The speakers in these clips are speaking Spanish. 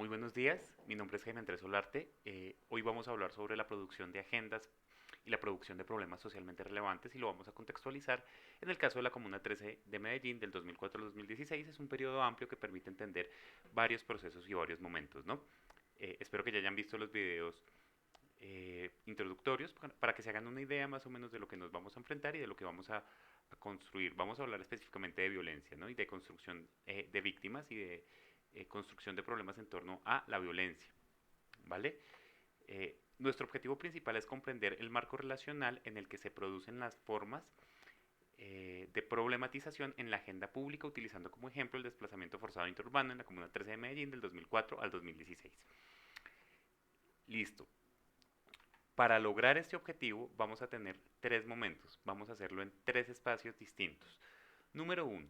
Muy buenos días, mi nombre es Jaime Andrés Solarte. Hoy vamos a hablar sobre la producción de agendas y la producción de problemas socialmente relevantes y lo vamos a contextualizar en el caso de la Comuna 13 de Medellín del 2004 al 2016. Es un periodo amplio que permite entender varios procesos y varios momentos, ¿no? Espero que ya hayan visto los videos introductorios para que se hagan una idea más o menos de lo que nos vamos a enfrentar y de lo que vamos a construir. Vamos a hablar específicamente de violencia, ¿no? Y de construcción de víctimas y de construcción de problemas en torno a la violencia, ¿vale? Nuestro objetivo principal es comprender el marco relacional en el que se producen las formas de problematización en la agenda pública, utilizando como ejemplo el desplazamiento forzado interurbano en la Comuna 13 de Medellín del 2004 al 2016. Listo. Para lograr este objetivo vamos a tener tres momentos. Vamos a hacerlo en tres espacios distintos. Número uno,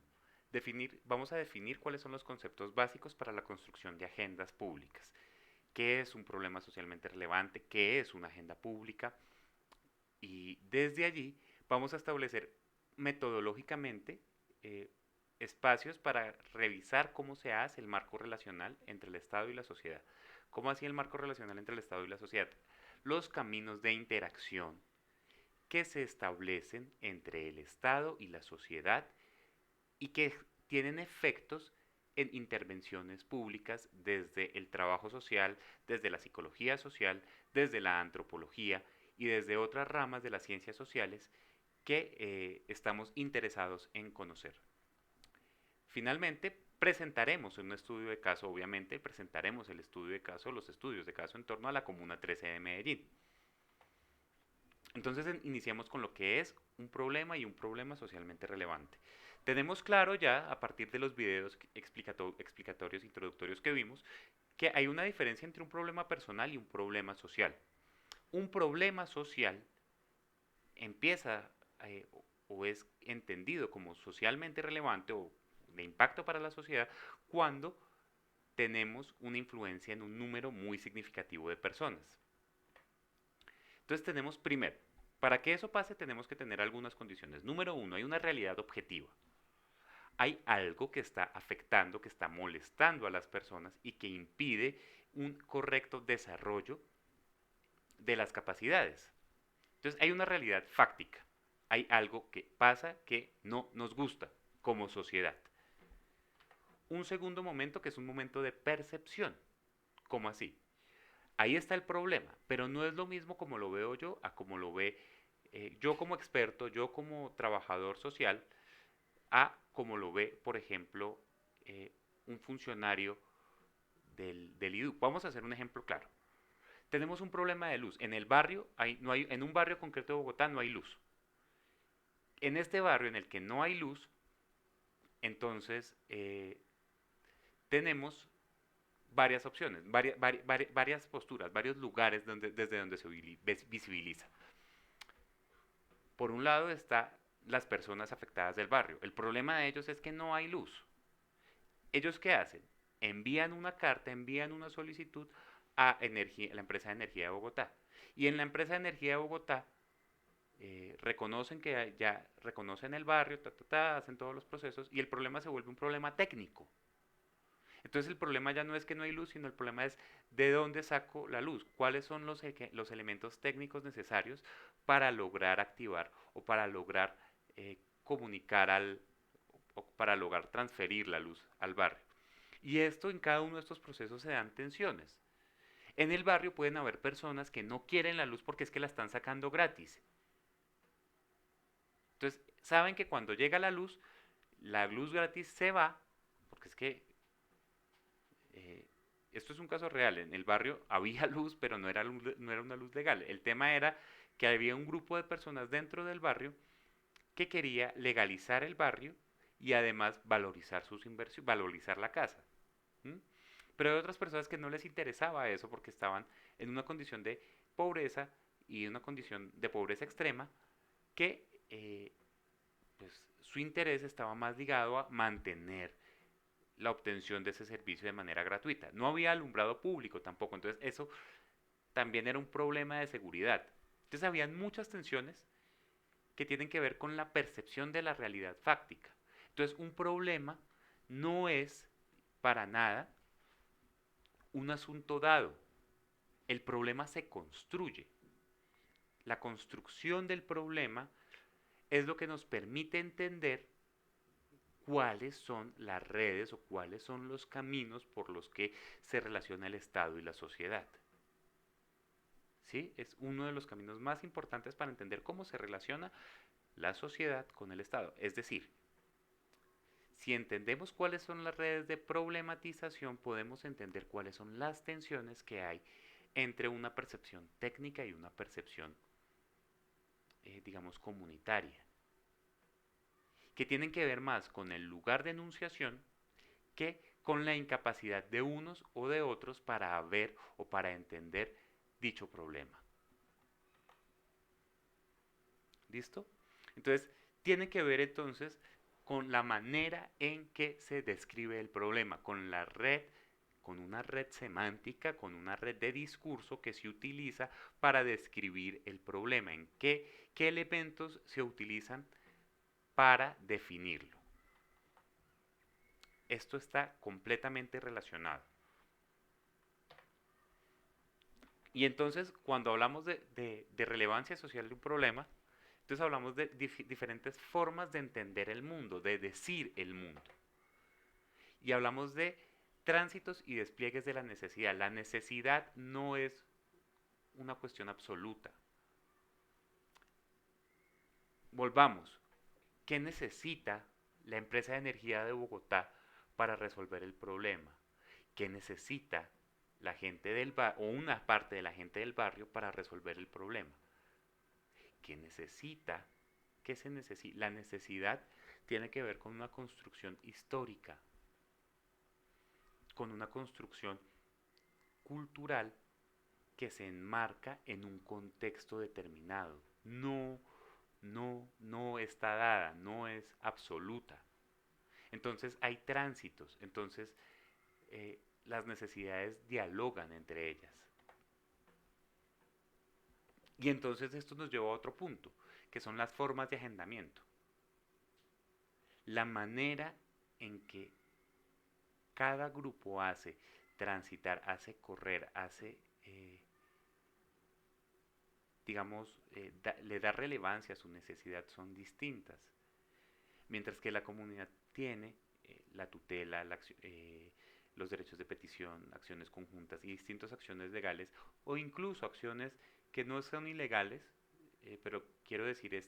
vamos a definir cuáles son los conceptos básicos para la construcción de agendas públicas. ¿Qué es un problema socialmente relevante? ¿Qué es una agenda pública? Y desde allí vamos a establecer metodológicamente eh, espacios para revisar cómo se hace el marco relacional entre el Estado y la sociedad. ¿Cómo hacía el marco relacional entre el Estado y la sociedad? Los caminos de interacción que se establecen entre el Estado y la sociedad y que tienen efectos en intervenciones públicas desde el trabajo social, desde la psicología social, desde la antropología y desde otras ramas de las ciencias sociales que estamos interesados en conocer. Finalmente, presentaremos un estudio de caso, obviamente, presentaremos el estudio de caso, los estudios de caso en torno a la Comuna 13 de Medellín. Entonces iniciamos con lo que es un problema y un problema socialmente relevante. Tenemos claro ya, a partir de los videos explicatorios, introductorios que vimos, que hay una diferencia entre un problema personal y un problema social. Un problema social empieza o es entendido como socialmente relevante o de impacto para la sociedad cuando tenemos una influencia en un número muy significativo de personas. Entonces tenemos primero, para que eso pase tenemos que tener algunas condiciones. Número uno, hay una realidad objetiva. Hay algo que está afectando, que está molestando a las personas y que impide un correcto desarrollo de las capacidades. Entonces hay una realidad fáctica. Hay algo que pasa que no nos gusta como sociedad. Un segundo momento que es un momento de percepción. ¿Cómo así? Ahí está el problema, pero no es lo mismo como lo veo yo a como lo ve yo como experto, yo como trabajador social, a como lo ve, por ejemplo, un funcionario del IDU. Vamos a hacer un ejemplo claro. Tenemos un problema de luz. En el barrio, no hay, en un barrio concreto de Bogotá no hay luz. En este barrio en el que no hay luz, entonces tenemos varias opciones, varias posturas, varios lugares desde donde se visibiliza. Por un lado está las personas afectadas del barrio. El problema de ellos es que no hay luz. ¿Ellos qué hacen? Envían una carta, envían una solicitud a la empresa de energía de Bogotá. Y en la empresa de energía de Bogotá reconocen que ya reconocen el barrio, hacen todos los procesos y el problema se vuelve un problema técnico. Entonces el problema ya no es que no hay luz, sino el problema es de dónde saco la luz, cuáles son los elementos técnicos necesarios para lograr activar o para lograr comunicar o para lograr transferir la luz al barrio. Y esto en cada uno de estos procesos se dan tensiones. En el barrio pueden haber personas que no quieren la luz porque es que la están sacando gratis. Entonces, saben que cuando llega la luz gratis se va, porque es que eh, esto es un caso real. En el barrio había luz, pero no era una luz legal. El tema era que había un grupo de personas dentro del barrio que quería legalizar el barrio y además valorizar sus inversiones, valorizar la casa. ¿Mm? Pero hay otras personas que no les interesaba eso porque estaban en una condición de pobreza y en una condición de pobreza extrema que pues, su interés estaba más ligado a mantener la obtención de ese servicio de manera gratuita. No había alumbrado público tampoco, entonces eso también era un problema de seguridad. Entonces habían muchas tensiones que tienen que ver con la percepción de la realidad fáctica. Entonces un problema no es para nada un asunto dado. El problema se construye. La construcción del problema es lo que nos permite entender cuáles son las redes o cuáles son los caminos por los que se relaciona el Estado y la sociedad. ¿Sí? Es uno de los caminos más importantes para entender cómo se relaciona la sociedad con el Estado. Es decir, si entendemos cuáles son las redes de problematización, podemos entender cuáles son las tensiones que hay entre una percepción técnica y una percepción, digamos, comunitaria, que tienen que ver más con el lugar de enunciación que con la incapacidad de unos o de otros para ver o para entender dicho problema. ¿Listo? Entonces, tiene que ver entonces con la manera en que se describe el problema, con la red, con una red semántica, con una red de discurso que se utiliza para describir el problema, en qué elementos se utilizan para definirlo. Esto está completamente relacionado. Y entonces, cuando hablamos de relevancia social de un problema, entonces hablamos de diferentes formas de entender el mundo, de decir el mundo. Y hablamos de tránsitos y despliegues de la necesidad. La necesidad no es una cuestión absoluta. Volvamos. ¿Qué necesita la empresa de energía de Bogotá para resolver el problema? ¿Qué necesita la gente del barrio o una parte de la gente del barrio para resolver el problema? ¿Qué necesita? ¿Qué se necesita? La necesidad tiene que ver con una construcción histórica, con una construcción cultural que se enmarca en un contexto determinado. No está dada, no es absoluta. Entonces hay tránsitos, entonces las necesidades dialogan entre ellas. Y entonces esto nos lleva a otro punto, que son las formas de agendamiento. La manera en que cada grupo hace transitar, hace correr, hace, digamos, le da relevancia a su necesidad son distintas. Mientras que la comunidad tiene la tutela, los derechos de petición, acciones conjuntas y distintas acciones legales o incluso acciones que no son ilegales, pero quiero decir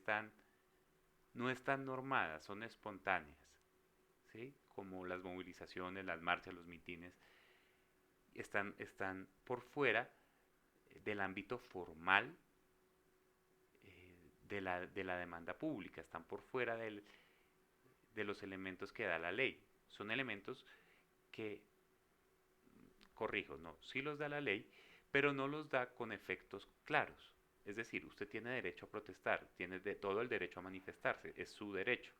no están normadas, son espontáneas, ¿sí? Como las movilizaciones, las marchas, los mitines, están por fuera del ámbito formal de la demanda pública, están por fuera de los elementos que da la ley. Son elementos que, corrijo, no, sí los da la ley, pero no los da con efectos claros. Es decir, usted tiene derecho a protestar, tiene todo el derecho a manifestarse, es su derecho.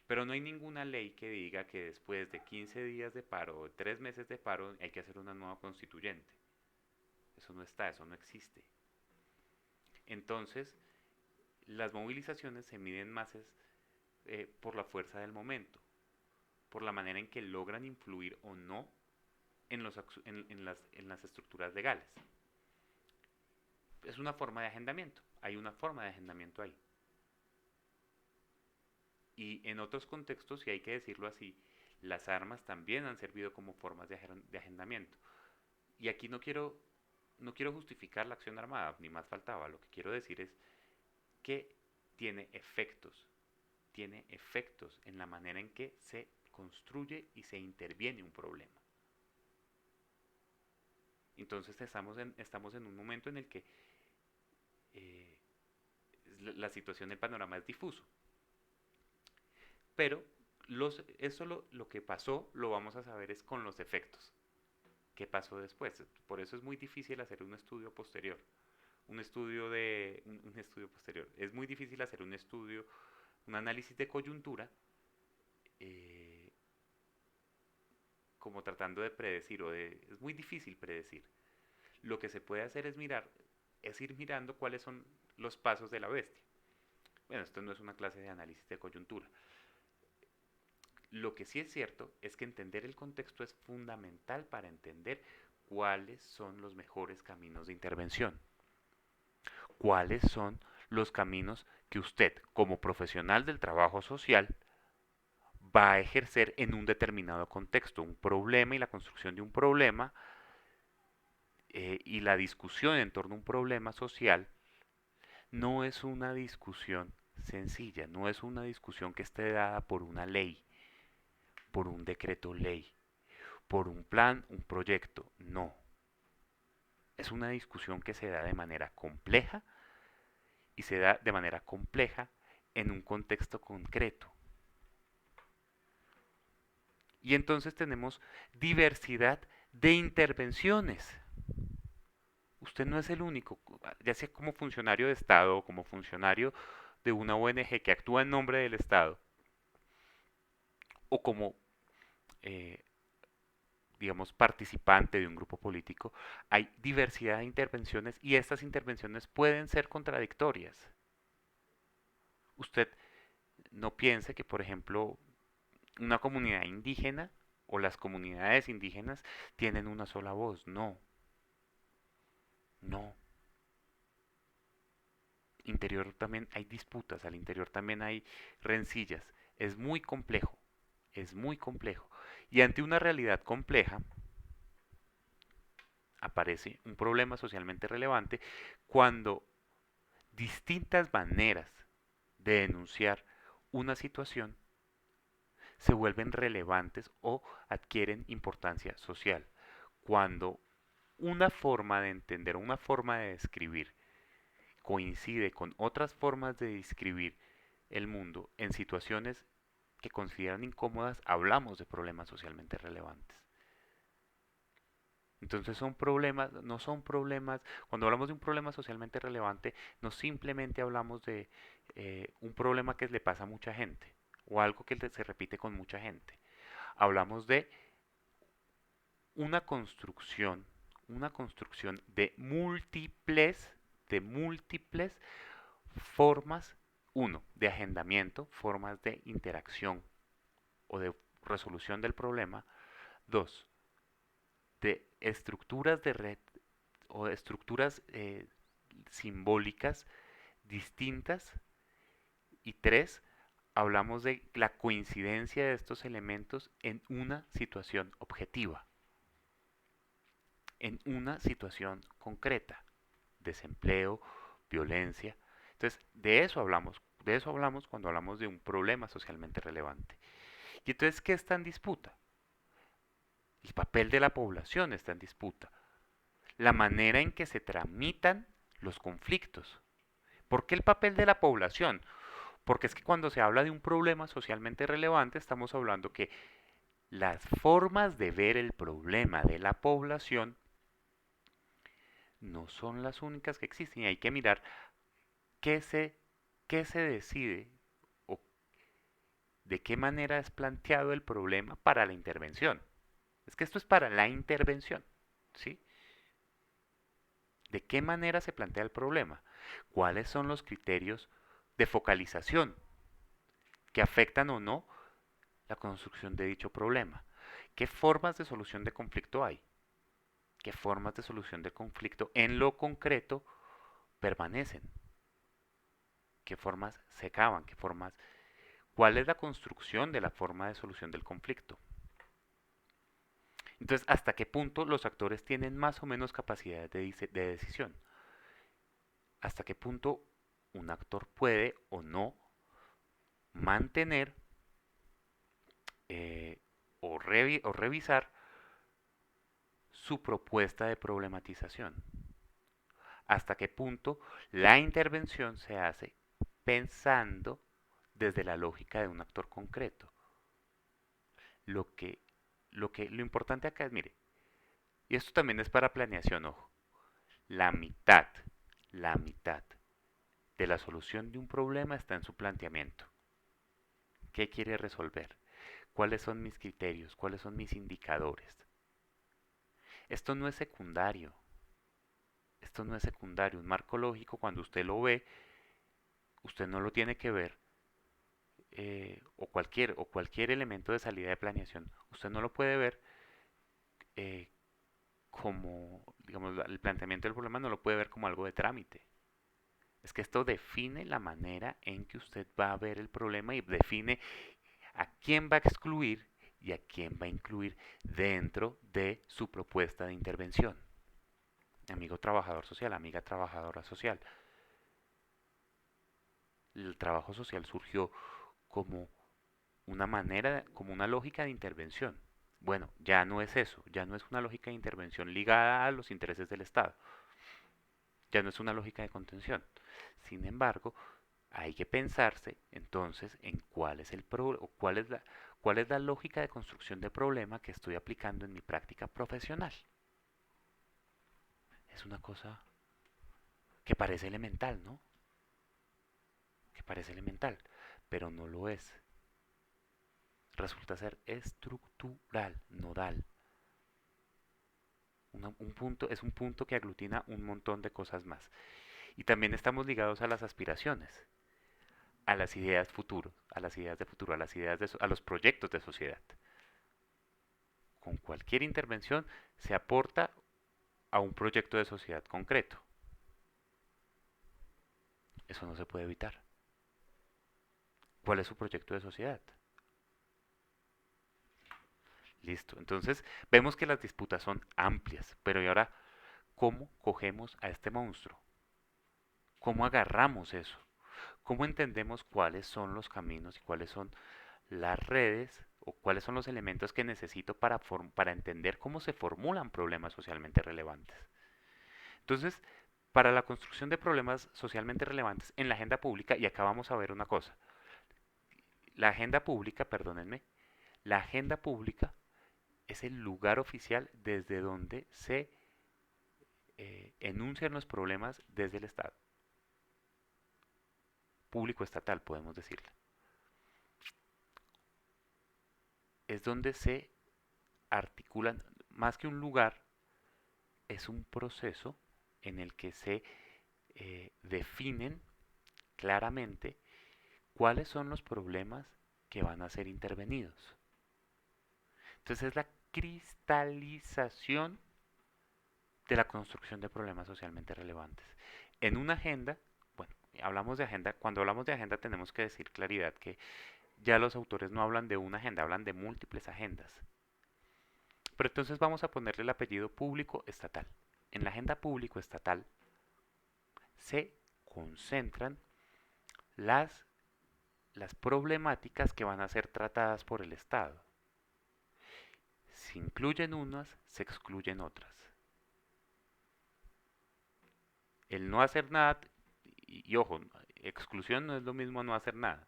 Pero no hay ninguna ley que diga que después de 15 días de paro o 3 meses de paro hay que hacer una nueva constituyente. Eso no está, eso no existe. Entonces, las movilizaciones se miden más por la fuerza del momento, por la manera en que logran influir o no en las estructuras legales. Es una forma de agendamiento, hay una forma de agendamiento ahí. Y en otros contextos, si hay que decirlo así, las armas también han servido como formas de agendamiento. Y aquí no quiero justificar la acción armada, ni más faltaba. Lo que quiero decir es que tiene efectos en la manera en que se construye y se interviene un problema. Entonces estamos en un momento en el que la situación del panorama es difuso. Pero eso lo que pasó lo vamos a saber es con los efectos. ¿Qué pasó después? Por eso es muy difícil hacer un estudio posterior. Un estudio posterior. Es muy difícil hacer un análisis de coyuntura, eh, como tratando de predecir, es muy difícil predecir. Lo que se puede hacer es ir mirando cuáles son los pasos de la bestia. Bueno, esto no es una clase de análisis de coyuntura. Lo que sí es cierto es que entender el contexto es fundamental para entender cuáles son los mejores caminos de intervención, cuáles son los caminos que usted, como profesional del trabajo social, va a ejercer en un determinado contexto. Un problema y la construcción de un problema y la discusión en torno a un problema social no es una discusión sencilla, no es una discusión que esté dada por una ley, por un decreto ley, por un plan, un proyecto, no. Es una discusión que se da de manera compleja y se da de manera compleja en un contexto concreto. Y entonces tenemos diversidad de intervenciones. Usted no es el único, ya sea como funcionario de Estado o como funcionario de una ONG que actúa en nombre del Estado, o como, eh, digamos, participante de un grupo político, hay diversidad de intervenciones y estas intervenciones pueden ser contradictorias. Usted no piense que, por ejemplo, una comunidad indígena o las comunidades indígenas tienen una sola voz. No, no. Interior también hay disputas, al interior también hay rencillas. Es muy complejo, es muy complejo. Y ante una realidad compleja aparece un problema socialmente relevante cuando distintas maneras de denunciar una situación se vuelven relevantes o adquieren importancia social. Cuando una forma de entender, una forma de describir coincide con otras formas de describir el mundo en situaciones que consideran incómodas, hablamos de problemas socialmente relevantes. Entonces son problemas, no son problemas, cuando hablamos de un problema socialmente relevante, no simplemente hablamos de un problema que le pasa a mucha gente o algo que se repite con mucha gente. Hablamos de una construcción, una construcción de múltiples formas, uno, de agendamiento, formas de interacción o de resolución del problema, dos, de estructuras de red o de estructuras simbólicas distintas, y tres, hablamos de la coincidencia de estos elementos en una situación objetiva, en una situación concreta, desempleo, violencia. Entonces, de eso hablamos cuando hablamos de un problema socialmente relevante. Y entonces, ¿qué está en disputa? El papel de la población está en disputa. La manera en que se tramitan los conflictos. ¿Por qué el papel de la población? Porque es que cuando se habla de un problema socialmente relevante, estamos hablando que las formas de ver el problema de la población no son las únicas que existen y hay que mirar qué se, qué se decide o de qué manera es planteado el problema para la intervención. Es que esto es para la intervención, ¿sí? ¿De qué manera se plantea el problema? ¿Cuáles son los criterios de focalización que afectan o no la construcción de dicho problema? ¿Qué formas de solución de conflicto hay? ¿Qué formas de solución de conflicto en lo concreto permanecen? ¿Qué formas se acaban? ¿Qué formas? ¿Cuál es la construcción de la forma de solución del conflicto? Entonces, ¿hasta qué punto los actores tienen más o menos capacidad de decisión? ¿Hasta qué punto un actor puede o no mantener eh, o revisar su propuesta de problematización? ¿Hasta qué punto la intervención se hace pensando desde la lógica de un actor concreto? Lo que, lo importante acá es, mire, y esto también es para planeación, ojo, la mitad, la mitad de la solución de un problema está en su planteamiento. ¿Qué quiere resolver? ¿Cuáles son mis criterios? ¿Cuáles son mis indicadores? Esto no es secundario. Esto no es secundario. Un marco lógico, cuando usted lo ve, usted no lo tiene que ver o cualquier elemento de salida de planeación, usted no lo puede ver eh, como, digamos, el planteamiento del problema no lo puede ver como algo de trámite. Es que esto define la manera en que usted va a ver el problema y define a quién va a excluir y a quién va a incluir dentro de su propuesta de intervención. Amigo trabajador social, amiga trabajadora social. El trabajo social surgió como una manera, como una lógica de intervención. Bueno, ya no es eso, ya no es una lógica de intervención ligada a los intereses del Estado, ya no es una lógica de contención. Sin embargo, hay que pensarse entonces en cuál es el o cuál es la lógica de construcción de problema que estoy aplicando en mi práctica profesional. Es una cosa que parece elemental, ¿no? Que parece elemental, pero no lo es. Resulta ser estructural, nodal. Es un punto que aglutina un montón de cosas más. Y también estamos ligados a las aspiraciones, a las ideas futuro, a las ideas de futuro, a los proyectos de sociedad. Con cualquier intervención se aporta a un proyecto de sociedad concreto. Eso no se puede evitar. ¿Cuál es su proyecto de sociedad? Listo. Entonces, vemos que las disputas son amplias, pero ¿y ahora cómo cogemos a este monstruo? ¿Cómo agarramos eso? ¿Cómo entendemos cuáles son los caminos y cuáles son las redes o cuáles son los elementos que necesito para entender cómo se formulan problemas socialmente relevantes? Entonces, para la construcción de problemas socialmente relevantes en la agenda pública, y acá vamos a ver una cosa, la agenda pública, perdónenme, la agenda pública es el lugar oficial desde donde se enuncian los problemas desde el Estado, público estatal, podemos decirle. Es donde se articulan, más que un lugar, es un proceso en el que se definen claramente cuáles son los problemas que van a ser intervenidos. Entonces es la cristalización de la construcción de problemas socialmente relevantes. En una agenda, bueno, hablamos de agenda, cuando hablamos de agenda tenemos que decir claridad que ya los autores no hablan de una agenda, hablan de múltiples agendas. Pero entonces vamos a ponerle el apellido público estatal. En la agenda público estatal se concentran las, las problemáticas que van a ser tratadas por el Estado. Se incluyen unas, se excluyen otras. El no hacer nada, y ojo, exclusión no es lo mismo a no hacer nada.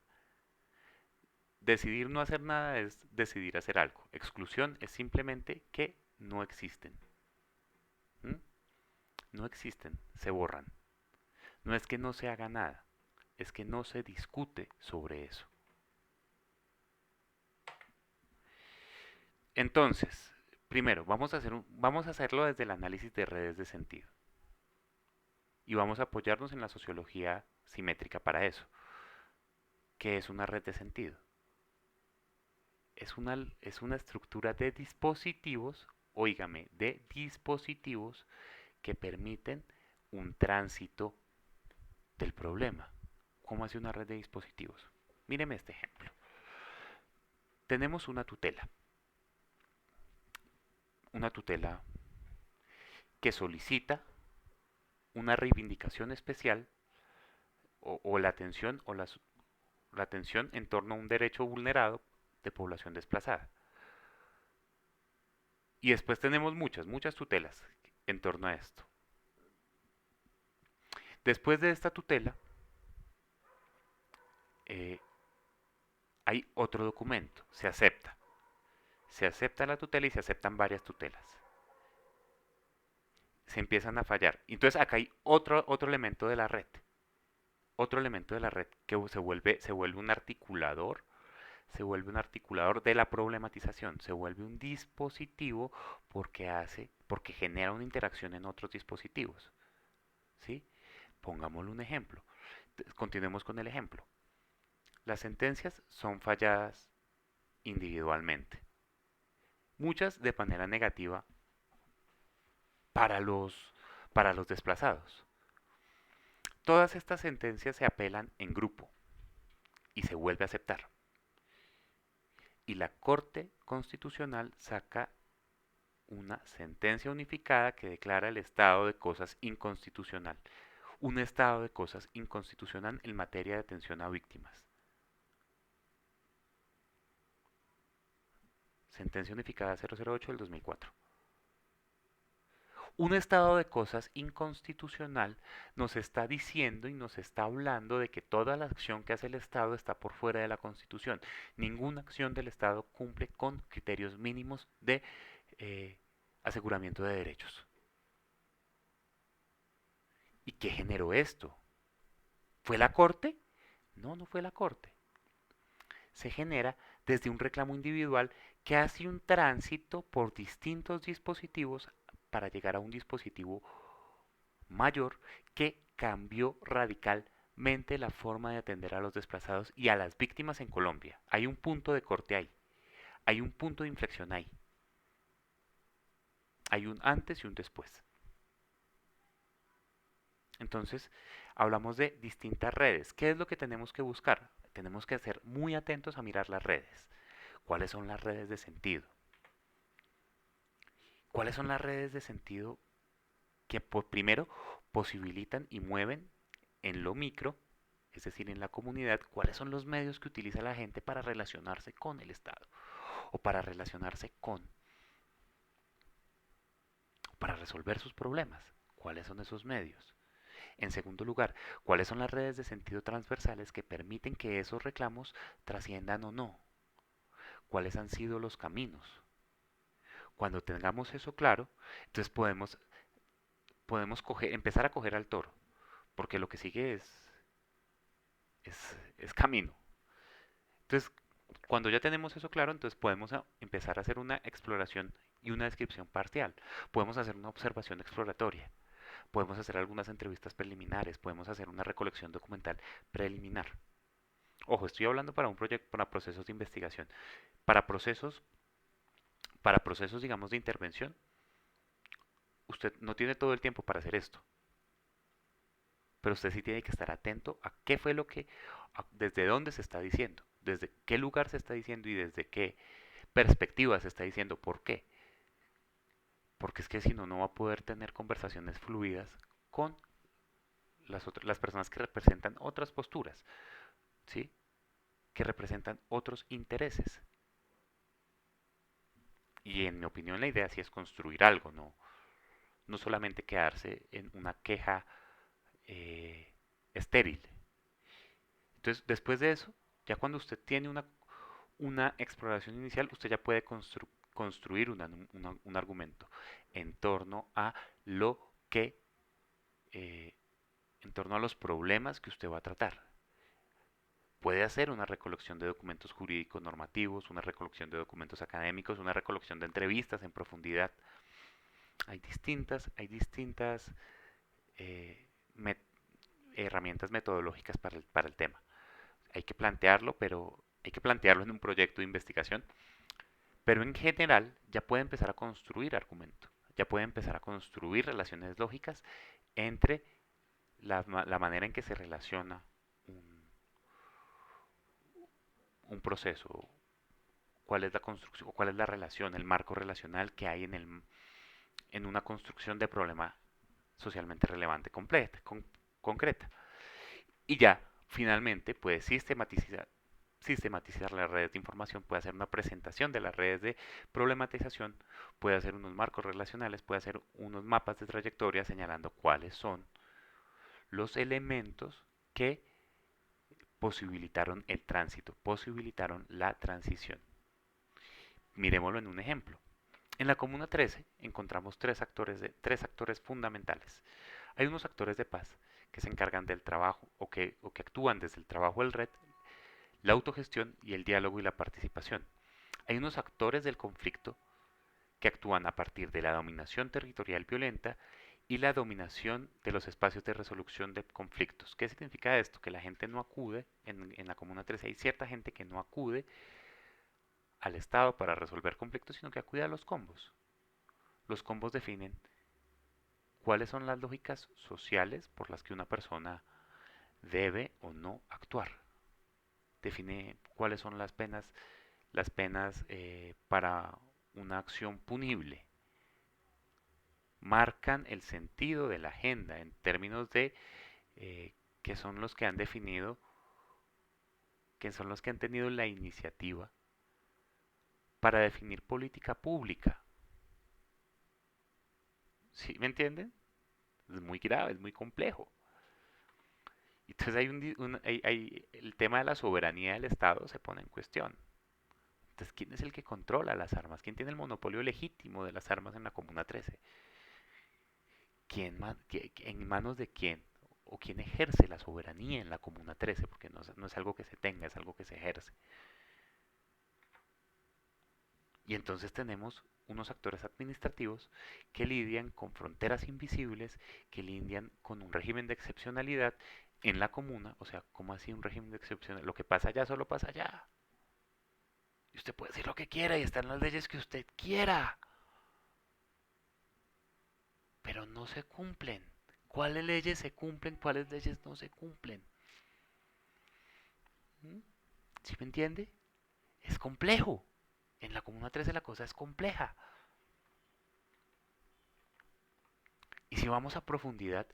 Decidir no hacer nada es decidir hacer algo. Exclusión es simplemente que no existen. ¿Mm? No existen, se borran. No es que no se haga nada, es que no se discute sobre eso. Entonces, primero, vamos a hacerlo desde el análisis de redes de sentido. Y vamos a apoyarnos en la sociología simétrica para eso. ¿Qué es una red de sentido? Es una estructura de dispositivos, óigame, de dispositivos que permiten un tránsito del problema. ¿Cómo hace una red de dispositivos? Míreme este ejemplo. Tenemos una tutela que solicita una reivindicación especial o la atención la atención en torno a un derecho vulnerado de población desplazada. Y después tenemos muchas tutelas en torno a esto. Después de esta tutela, eh, hay otro documento, se acepta. Se acepta la tutela y se aceptan varias tutelas. Se empiezan a fallar. Entonces acá hay otro elemento de la red. Otro elemento de la red que se vuelve un articulador de la problematización, se vuelve un dispositivo porque genera una interacción en otros dispositivos. ¿Sí? Pongámosle un ejemplo. Continuemos con el ejemplo. Las sentencias son falladas individualmente, muchas de manera negativa para para los desplazados. Todas estas sentencias se apelan en grupo y se vuelve a aceptar. Y la Corte Constitucional saca una sentencia unificada que declara el estado de cosas inconstitucional. Un estado de cosas inconstitucional en materia de atención a víctimas. Sentencia unificada 008 del 2004. Un estado de cosas inconstitucional nos está diciendo y nos está hablando de que toda la acción que hace el Estado está por fuera de la Constitución. Ninguna acción del Estado cumple con criterios mínimos de aseguramiento de derechos. ¿Y qué generó esto? ¿Fue la Corte? No, no fue la Corte. Se genera desde un reclamo individual que hace un tránsito por distintos dispositivos para llegar a un dispositivo mayor que cambió radicalmente la forma de atender a los desplazados y a las víctimas en Colombia. Hay un punto de corte ahí, hay un punto de inflexión ahí, hay un antes y un después. Entonces, hablamos de distintas redes. ¿Qué es lo que tenemos que buscar? Tenemos que ser muy atentos a mirar las redes. ¿Cuáles son las redes de sentido? ¿Cuáles son las redes de sentido que primero posibilitan y mueven en lo micro, es decir, en la comunidad, cuáles son los medios que utiliza la gente para relacionarse con el Estado o para relacionarse para resolver sus problemas? ¿Cuáles son esos medios? En segundo lugar, ¿cuáles son las redes de sentido transversales que permiten que esos reclamos trasciendan o no? ¿Cuáles han sido los caminos? Cuando tengamos eso claro, entonces podemos empezar a coger al toro, porque lo que sigue es camino. Entonces, cuando ya tenemos eso claro, entonces podemos empezar a hacer una exploración y una descripción parcial. Podemos hacer una observación exploratoria. Podemos hacer algunas entrevistas preliminares. Podemos hacer una recolección documental preliminar. Ojo, estoy hablando para un proyecto, para procesos de investigación. Para procesos, para procesos, digamos, de intervención, usted no tiene todo el tiempo para hacer esto. Pero usted sí tiene que estar atento a qué fue desde dónde se está diciendo, desde qué lugar se está diciendo y desde qué perspectiva se está diciendo. ¿Por qué? Porque es que si no, no va a poder tener conversaciones fluidas con las personas que representan otras posturas, ¿sí? Que representan otros intereses. Y en mi opinión la idea sí es construir algo, no solamente quedarse en una queja estéril. Entonces, después de eso, ya cuando usted tiene una exploración inicial, usted ya puede construir un argumento en torno a lo que, eh, en torno a los problemas que usted va a tratar. Puede hacer una recolección de documentos jurídicos normativos, una recolección de documentos académicos, una recolección de entrevistas en profundidad. Hay distintas eh, met herramientas metodológicas para el tema. Hay que plantearlo, pero hay que plantearlo en un proyecto de investigación. Pero en general ya puede empezar a construir argumento, ya puede empezar a construir relaciones lógicas entre la manera en que se relaciona un, un proceso, cuál es la construcción, cuál es la relación, el marco relacional que hay en una construcción de problema socialmente relevante concreta. Y ya, finalmente, puede sistematizar las redes de información, puede hacer una presentación de las redes de problematización, puede hacer unos marcos relacionales, puede hacer unos mapas de trayectoria señalando cuáles son los elementos que posibilitaron el tránsito, posibilitaron la transición. Miremoslo en un ejemplo. En la Comuna 13 encontramos tres actores fundamentales. Hay unos actores de paz que se encargan del trabajo o que actúan desde el trabajo del red, la autogestión y el diálogo y la participación. Hay unos actores del conflicto que actúan a partir de la dominación territorial violenta y la dominación de los espacios de resolución de conflictos. ¿Qué significa esto? Que la gente no acude, en la Comuna 13 hay cierta gente que no acude al Estado para resolver conflictos, sino que acude a los combos. Los combos definen cuáles son las lógicas sociales por las que una persona debe o no actuar. Define cuáles son las penas para una acción punible. Marcan el sentido de la agenda en términos de que son los que han definido, que son los que han tenido la iniciativa para definir política pública. ¿Sí me entienden? Es muy grave, es muy complejo. Entonces el tema de la soberanía del Estado se pone en cuestión. Entonces, ¿quién es el que controla las armas? ¿Quién tiene el monopolio legítimo de las armas en la Comuna 13? ¿En manos de quién? ¿O quién ejerce la soberanía en la Comuna 13? Porque no es algo que se tenga, es algo que se ejerce. Y entonces tenemos unos actores administrativos que lidian con fronteras invisibles, que lidian con un régimen de excepcionalidad en la comuna. O sea, ¿cómo así un régimen de excepcionalidad? Lo que pasa allá solo pasa allá. Y usted puede decir lo que quiera y están las leyes que usted quiera, pero no se cumplen. ¿Cuáles leyes se cumplen? ¿Cuáles leyes no se cumplen? ¿Mm? ¿Sí me entiende? Es complejo. En la Comuna 13 la cosa es compleja. Y si vamos a profundidad,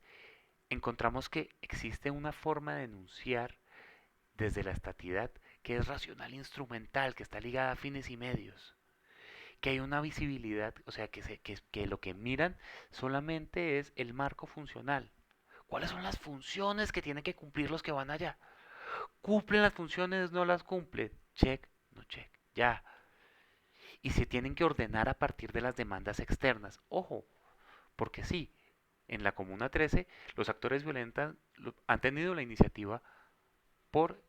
encontramos que existe una forma de enunciar desde la estatidad que es racional e instrumental, que está ligada a fines y medios, que hay una visibilidad, o sea, que lo que miran solamente es el marco funcional. ¿Cuáles son las funciones que tienen que cumplir los que van allá? ¿Cumplen las funciones? ¿No las cumplen? Check, no check, ya. Y se tienen que ordenar a partir de las demandas externas. Ojo, porque sí, en la Comuna 13 los actores violentos han tenido la iniciativa por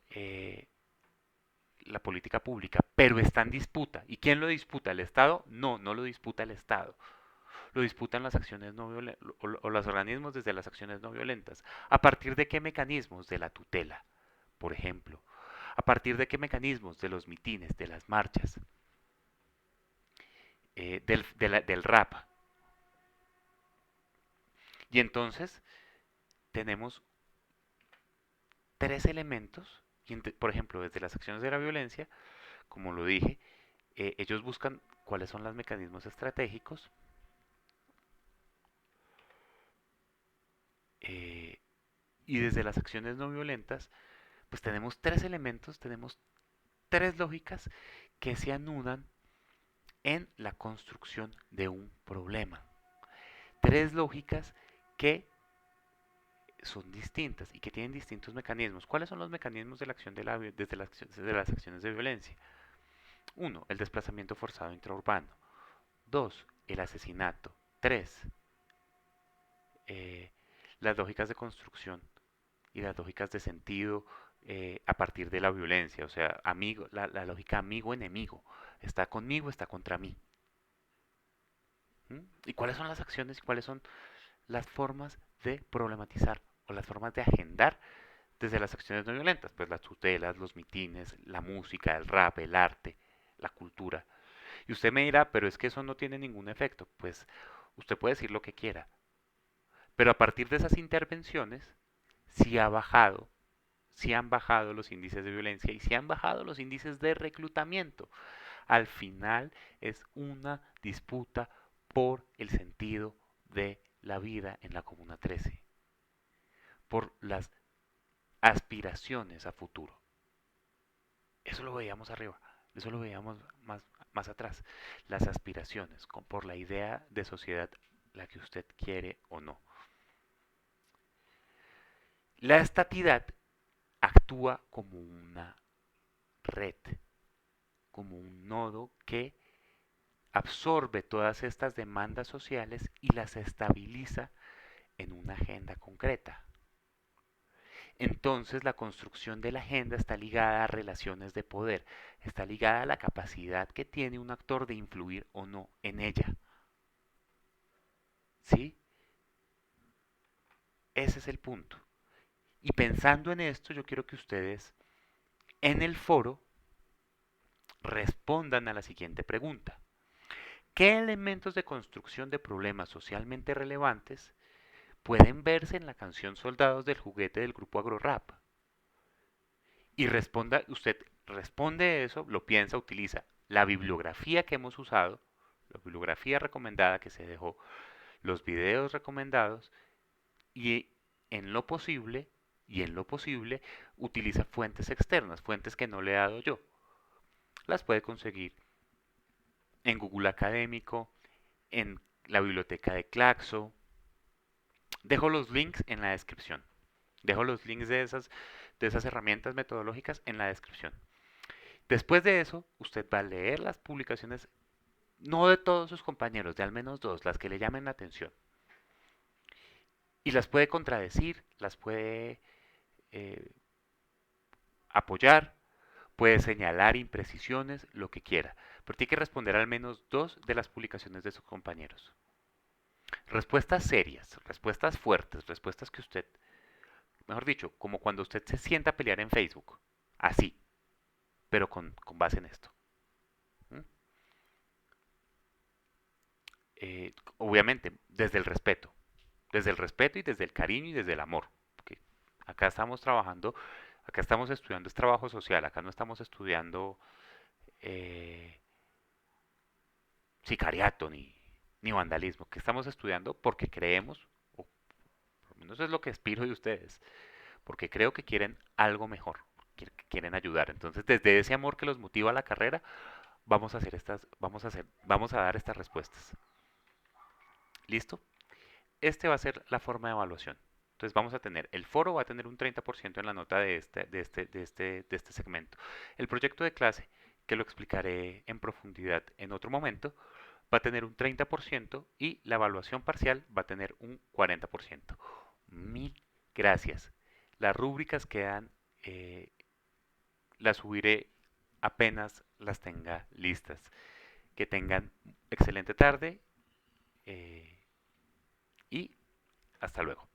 la política pública, pero está en disputa. ¿Y quién lo disputa? ¿El Estado? No, no lo disputa el Estado. Lo disputan las acciones no violentas o los organismos desde las acciones no violentas. ¿A partir de qué mecanismos? De la tutela, por ejemplo. ¿A partir de qué mecanismos? De los mitines, de las marchas, del rap. Y entonces tenemos tres elementos, por ejemplo, desde las acciones de la violencia, como lo dije, ellos buscan cuáles son los mecanismos estratégicos eh, y desde las acciones no violentas, pues tenemos tres elementos, tenemos tres lógicas que se anudan en la construcción de un problema. Tres lógicas que son distintas y que tienen distintos mecanismos. ¿Cuáles son los mecanismos de la acción desde las acciones de violencia? Uno, el desplazamiento forzado intraurbano. Dos, el asesinato. Tres, eh, las lógicas de construcción y las lógicas de sentido a partir de la violencia. O sea, la lógica amigo-enemigo. Está conmigo, está contra mí. ¿Mm? ¿Y cuáles son las acciones y cuáles son las formas de problematizar o las formas de agendar desde las acciones no violentas? Pues las tutelas, los mitines, la música, el rap, el arte, la cultura. Y usted me dirá, pero es que eso no tiene ningún efecto. Pues usted puede decir lo que quiera. Pero a partir de esas intervenciones, sí ha bajado, sí han bajado los índices de violencia y sí han bajado los índices de reclutamiento. Al final es una disputa por el sentido de la vida en la Comuna 13, por las aspiraciones a futuro. Eso lo veíamos arriba, eso lo veíamos más atrás. Las aspiraciones, por la idea de sociedad, la que usted quiere o no. La estatidad actúa como una red, como un nodo que absorbe todas estas demandas sociales y las estabiliza en una agenda concreta. Entonces la construcción de la agenda está ligada a relaciones de poder, está ligada a la capacidad que tiene un actor de influir o no en ella. ¿Sí? Ese es el punto. Y pensando en esto, yo quiero que ustedes en el foro respondan a la siguiente pregunta. ¿Qué elementos de construcción de problemas socialmente relevantes pueden verse en la canción Soldados del Juguete del grupo Agrorap? Y usted responde eso, lo piensa, utiliza la bibliografía que hemos usado, la bibliografía recomendada que se dejó, los videos recomendados y en lo posible, utiliza fuentes externas, fuentes que no le he dado yo. Las puede conseguir en Google Académico, en la biblioteca de Claxo. Dejo los links en la descripción. Dejo los links de esas herramientas metodológicas en la descripción. Después de eso, usted va a leer las publicaciones, no de todos sus compañeros, de al menos dos, las que le llamen la atención. Y las puede contradecir, las puede eh, apoyar, puede señalar imprecisiones, lo que quiera. Pero tiene que responder al menos dos de las publicaciones de sus compañeros. Respuestas serias, respuestas fuertes, respuestas que usted, mejor dicho, como cuando usted se sienta a pelear en Facebook. Así, pero con base en esto. ¿Mm? Obviamente, desde el respeto y desde el cariño y desde el amor. Porque acá estamos trabajando, acá estamos estudiando es trabajo social, acá no estamos estudiando eh, sicariato ni vandalismo, que estamos estudiando porque creemos, o por lo menos es lo que aspiro de ustedes, porque creo que quieren algo mejor, que quieren ayudar. Entonces, desde ese amor que los motiva a la carrera, vamos a dar estas respuestas. ¿Listo? Este va a ser la forma de evaluación. Entonces vamos a tener, el foro va a tener un 30% en la nota de este segmento. El proyecto de clase, que lo explicaré en profundidad en otro momento, va a tener un 30% y la evaluación parcial va a tener un 40%. Mil gracias. Las rúbricas quedan, las subiré apenas las tenga listas. Que tengan excelente tarde y hasta luego.